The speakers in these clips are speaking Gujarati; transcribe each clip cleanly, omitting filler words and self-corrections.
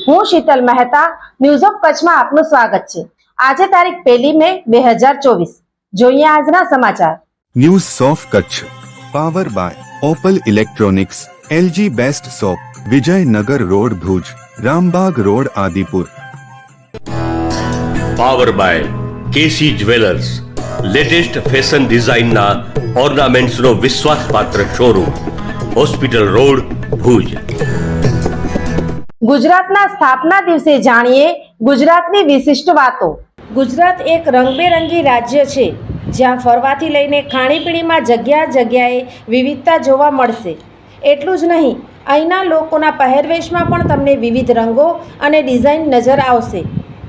હું શીતલ મહેતા, ન્યૂઝ ઓફ કચ્છમાં આપનું સ્વાગત છે। આજે તારીખ 1 મે 2024। જોઈએ આજના સમાચાર। News of Kutch power by Opal electronics, LG best shop, Vijaynagar road Bhuj, Rambagh road Adipur. Power by KC jewellers, latest fashion ડિઝાઇનના ઓર્નામેન્ટ્સનો વિશ્વાસપાત્ર શોરૂમ, હોસ્પિટલ રોડ ભુજ। ગુજરાતના સ્થાપના દિવસે જાણીએ ગુજરાતની વિશિષ્ટ વાતો। ગુજરાત એક રંગબેરંગી રાજ્ય છે, જ્યાં ફરવાથી લઈને ખાણીપીણીમાં જગ્યાએ વિવિધતા જોવા મળશે। એટલું જ નહીં, અહીંના લોકોના પહેરવેશમાં પણ તમને વિવિધ રંગો અને ડિઝાઇન નજર આવશે।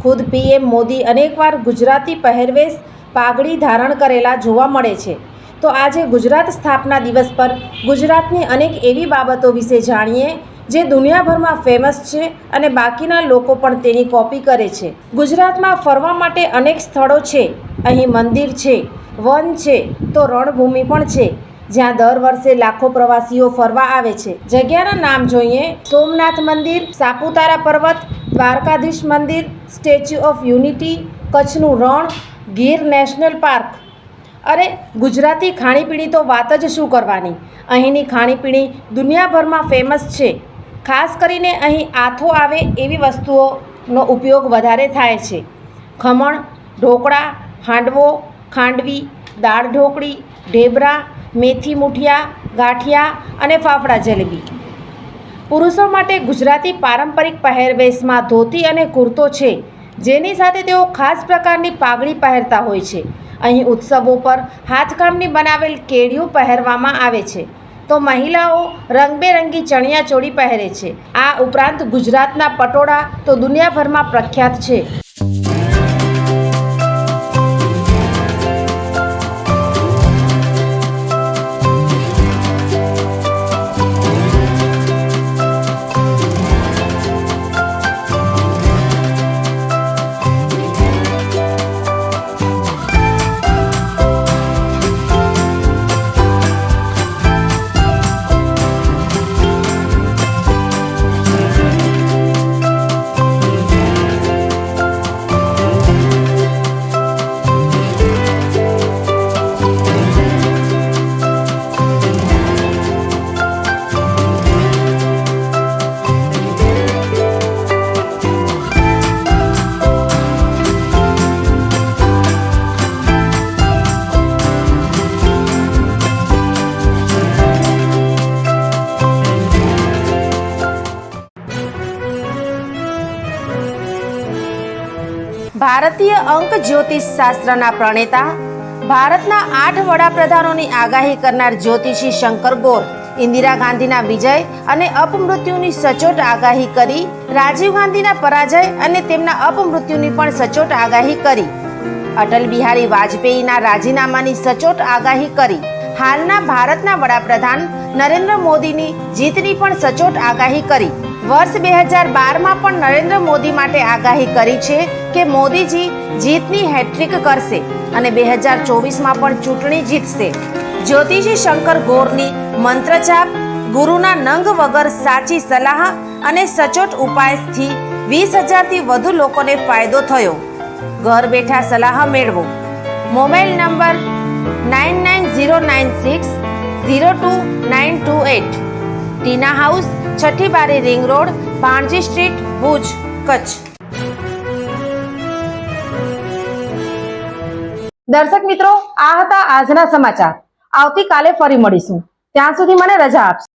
ખુદ પીએમ મોદી અનેકવાર ગુજરાતી પહેરવેશ પાઘડી ધારણ કરેલા જોવા મળે છે। તો આજે ગુજરાત સ્થાપના દિવસ પર ગુજરાતની અનેક એવી બાબતો વિશે જાણીએ જે દુનિયાભરમાં ફેમસ છે અને બાકીના લોકો પણ તેની કોપી કરે છે। ગુજરાતમાં ફરવા માટે અનેક સ્થળો છે। અહીં મંદિર છે, વન છે, તો રણભૂમિ પણ છે, જ્યાં દર વર્ષે લાખો પ્રવાસીઓ ફરવા આવે છે। જગ્યાના નામ જોઈએ: સોમનાથ મંદિર, સાપુતારા પર્વત, દ્વારકાધીશ મંદિર, સ્ટેચ્યુ ઓફ યુનિટી, કચ્છનું રણ, ગીર નેશનલ પાર્ક। અરે, ગુજરાતી ખાણીપીણી તો વાત જ શું કરવાની। અહીંની ખાણીપીણી દુનિયાભરમાં ફેમસ છે। ખાસ કરીને અહીં આથો આવે એવી વસ્તુઓનો ઉપયોગ વધારે થાય છે। ખમણ, ઢોકળા, હાંડવો, ખાંડવી, દાળ ઢોકળી, ઢેબરા, મેથી મુઠિયા, ગાંઠિયા અને ફાફડા જલેબી। પુરુષો માટે ગુજરાતી પારંપરિક પહેરવેશમાં ધોતી અને કુર્તો છે, જેની સાથે તેઓ ખાસ પ્રકારની પાઘડી પહેરતા હોય છે। અહીં ઉત્સવો પર હાથકામની બનાવેલ કેડિયું પહેરવામાં આવે છે, તો મહિલાઓ રંગબેરંગી ચણિયાચોળી પહેરે છે। આ ઉપરાંત ગુજરાતના પટોળા તો દુનિયાભરમાં પ્રખ્યાત છે। ભારતીય અંક જ્યોતિષ શાસ્ત્રના પ્રણેતા, ભારતના 8 વડાપ્રધાનોની આગાહી કરનાર જ્યોતિષી શંકર ગોર ઇન્દિરા ગાંધીના વિજય અને અપમૃત્યુની સચોટ આગાહી કરી, રાજીવ ગાંધીના પરાજય અને તેમના અપમૃત્યુની પણ સચોટ આગાહી કરી, અટલ બિહારી વાજપેયીના રાજીનામાની સચોટ આગાહી કરી, હાલના ભારતના વડાપ્રધાન નરેન્દ્ર મોદીની જીતની પણ સચોટ આગાહી કરી। વર્ષ 2012માં પણ નરેન્દ્ર મોદી માટે આગાહી કરી છે કે મોદીજી જીતની હેટ્રિક કરશે અને 2024માં પણ ચૂંટણી જીતશે। જ્યોતિષી શંકર ગોરની મંત્રજાપ, ગુરુના નંગ વગર સાચી સલાહ અને સચોટ ઉપાયથી 20,000થી વધુ લોકોને ફાયદો થયો। ઘર બેઠા સલાહ મેળવો। Mobile number 9909602928। ટીના હાઉસ, છઠ્ઠી બારી ring road, Bhanji street, Bhuj, Kutch. દર્શક મિત્રો, આ હતા આજના સમાચાર। આવતીકાલે ફરી મળીશું, ત્યાં સુધી મને રજા આપશો।